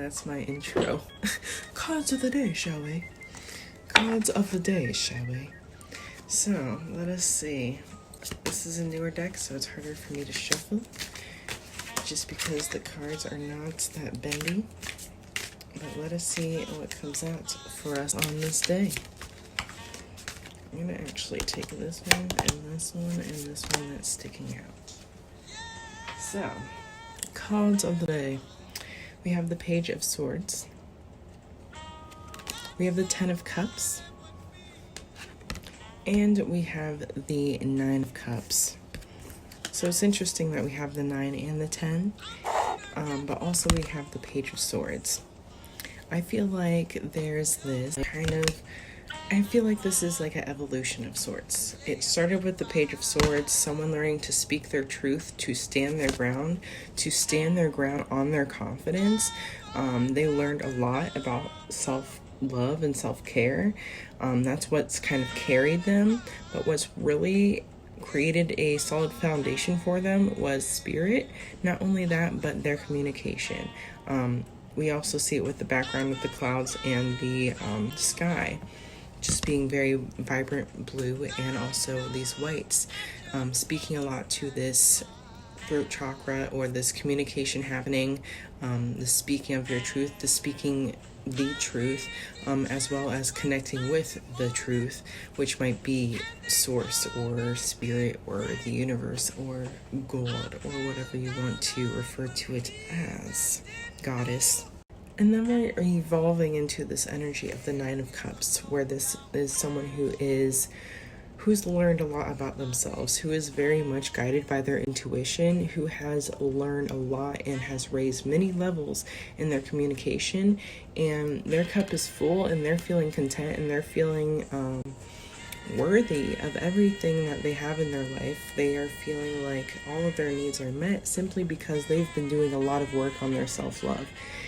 that's my intro. Cards of the day, shall we? Cards of the day, shall we? So, let us see. This is a newer deck, so it's harder for me to shuffle, just because the cards are not that bendy. But let us see what comes out for us on this day. I'm going to actually take this one, and this one that's sticking out. So, cards of the day. We have the Page of Swords. We have the Ten of Cups. And we have the Nine of Cups. So it's interesting that we have the 9 and the 10, but also we have the Page of Swords. I feel like there's this I feel like this is like an evolution of sorts. It started with the Page of Swords, someone learning to speak their truth, to stand their ground on their confidence. They learned a lot about self-love and self-care. That's what's kind of carried them, but what's really created a solid foundation for them was spirit. Not only that, but their communication. We also see it with the background with the clouds and the sky just being very vibrant blue, and also these whites, speaking a lot to this throat chakra, or this communication happening, the speaking of your truth, the speaking the truth, as well as connecting with the truth, which might be source or spirit or the universe or God or whatever you want to refer to it as, goddess. And then we're evolving into this energy of the Nine of Cups, where this is someone who's learned a lot about themselves, who is very much guided by their intuition, who has learned a lot and has raised many levels in their communication, and their cup is full, and they're feeling content, and they're feeling worthy of everything that they have in their life. They are feeling like all of their needs are met simply because they've been doing a lot of work on their self-love.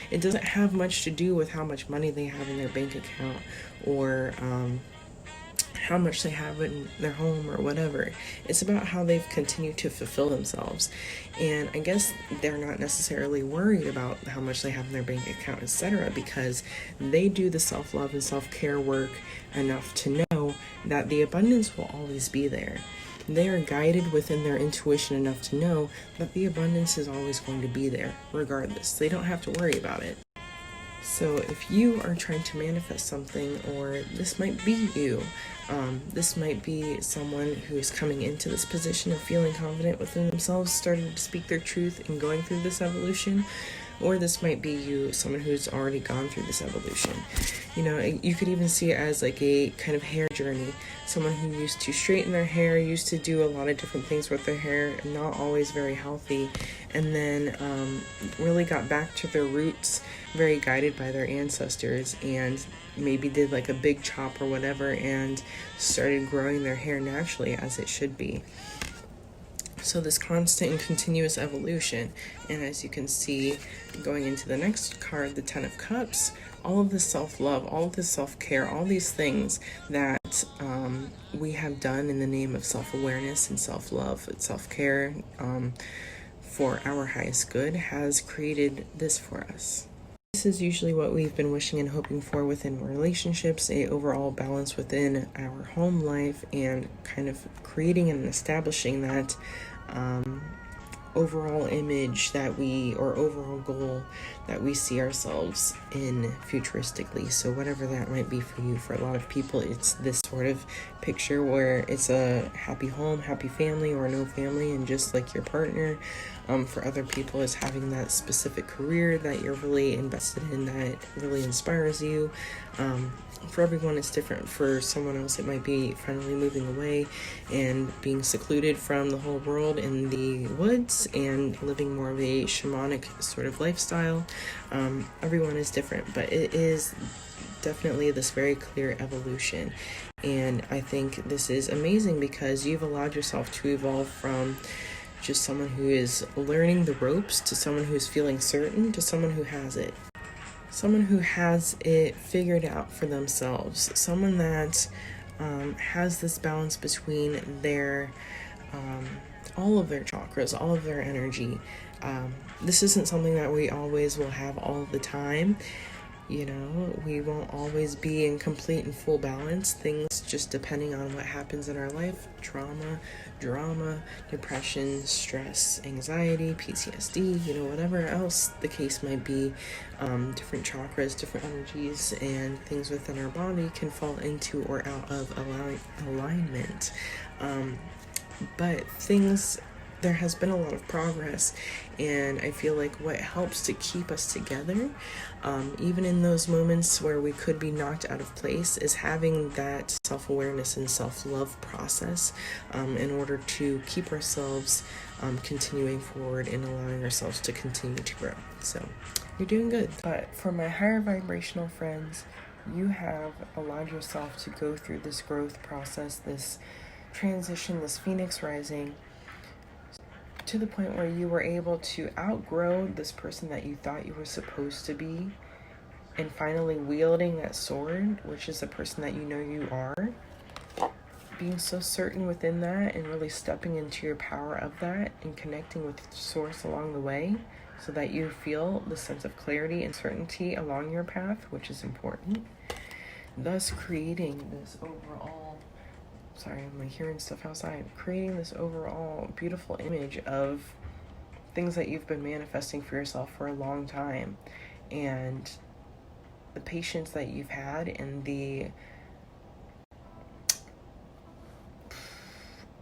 It doesn't have much to do with how much money they have in their bank account, or how much they have in their home or whatever. It's about how they've continued to fulfill themselves. And I guess they're not necessarily worried about how much they have in their bank account, etc., because they do the self-love and self-care work enough to know that the abundance will always be there. They are guided within their intuition enough to know that the abundance is always going to be there, regardless. They don't have to worry about it. So if you are trying to manifest something, or this might be you, this might be someone who's coming into this position of feeling confident within themselves, starting to speak their truth and going through this evolution, or this might be you, someone who's already gone through this evolution. You know, you could even see it as like a kind of hair journey. Someone who used to straighten their hair, used to do a lot of different things with their hair, not always very healthy, and then really got back to their roots, very guided by their ancestors, and maybe did like a big chop or whatever, and started growing their hair naturally as it should be. So this constant and continuous evolution. And as you can see, going into the next card, the Ten of Cups, all of this self-love, all of this self-care, all these things that we have done in the name of self-awareness and self-love and self-care for our highest good has created this for us. This is usually what we've been wishing and hoping for within relationships, a overall balance within our home life, and kind of creating and establishing that overall image that or overall goal that we see ourselves in futuristically. So whatever that might be for you, for a lot of people, it's this sort of picture where it's a happy home, happy family, or no family, and just like your partner. For other people, it's having that specific career that you're really invested in, that really inspires you. For everyone, it's different. For someone else, it might be finally moving away and being secluded from the whole world in the woods and living more of a shamanic sort of lifestyle. Everyone is different, but it is definitely this very clear evolution. And I think this is amazing because you've allowed yourself to evolve from just someone who is learning the ropes to someone who's feeling certain to someone who has it. Someone who has it figured out for themselves. Someone that has this balance between their all of their chakras, all of their energy, This isn't something that we always will have all the time. We won't always be in complete and full balance. Things just depending on what happens in our life, trauma, drama, depression, stress, anxiety, PTSD, whatever else the case might be, different chakras, different energies, and things within our body can fall into or out of alignment. But there has been a lot of progress, and I feel like what helps to keep us together, even in those moments where we could be knocked out of place, is having that self-awareness and self-love process in order to keep ourselves continuing forward and allowing ourselves to continue to grow. So you're doing good. But for my higher vibrational friends, you have allowed yourself to go through this growth process, this transition, this phoenix rising, to the point where you were able to outgrow this person that you thought you were supposed to be, and finally wielding that sword, which is the person that you know you are, being so certain within that and really stepping into your power of that and connecting with source along the way, so that you feel the sense of clarity and certainty along your path, which is important, thus creating this overall, I'm hearing stuff outside, creating this overall beautiful image of things that you've been manifesting for yourself for a long time. And the patience that you've had and the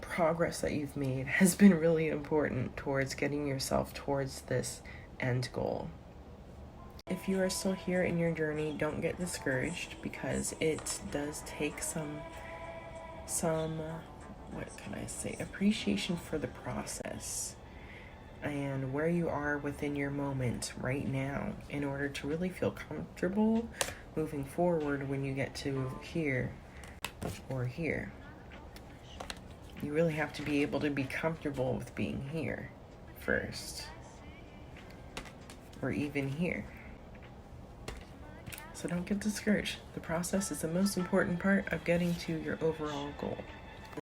progress that you've made has been really important towards getting yourself towards this end goal. If you are still here in your journey, don't get discouraged, because it does take some appreciation for the process and where you are within your moment right now in order to really feel comfortable moving forward when you get to here or here. You really have to be able to be comfortable with being here first, or even here. So don't get discouraged. The process is the most important part of getting to your overall goal.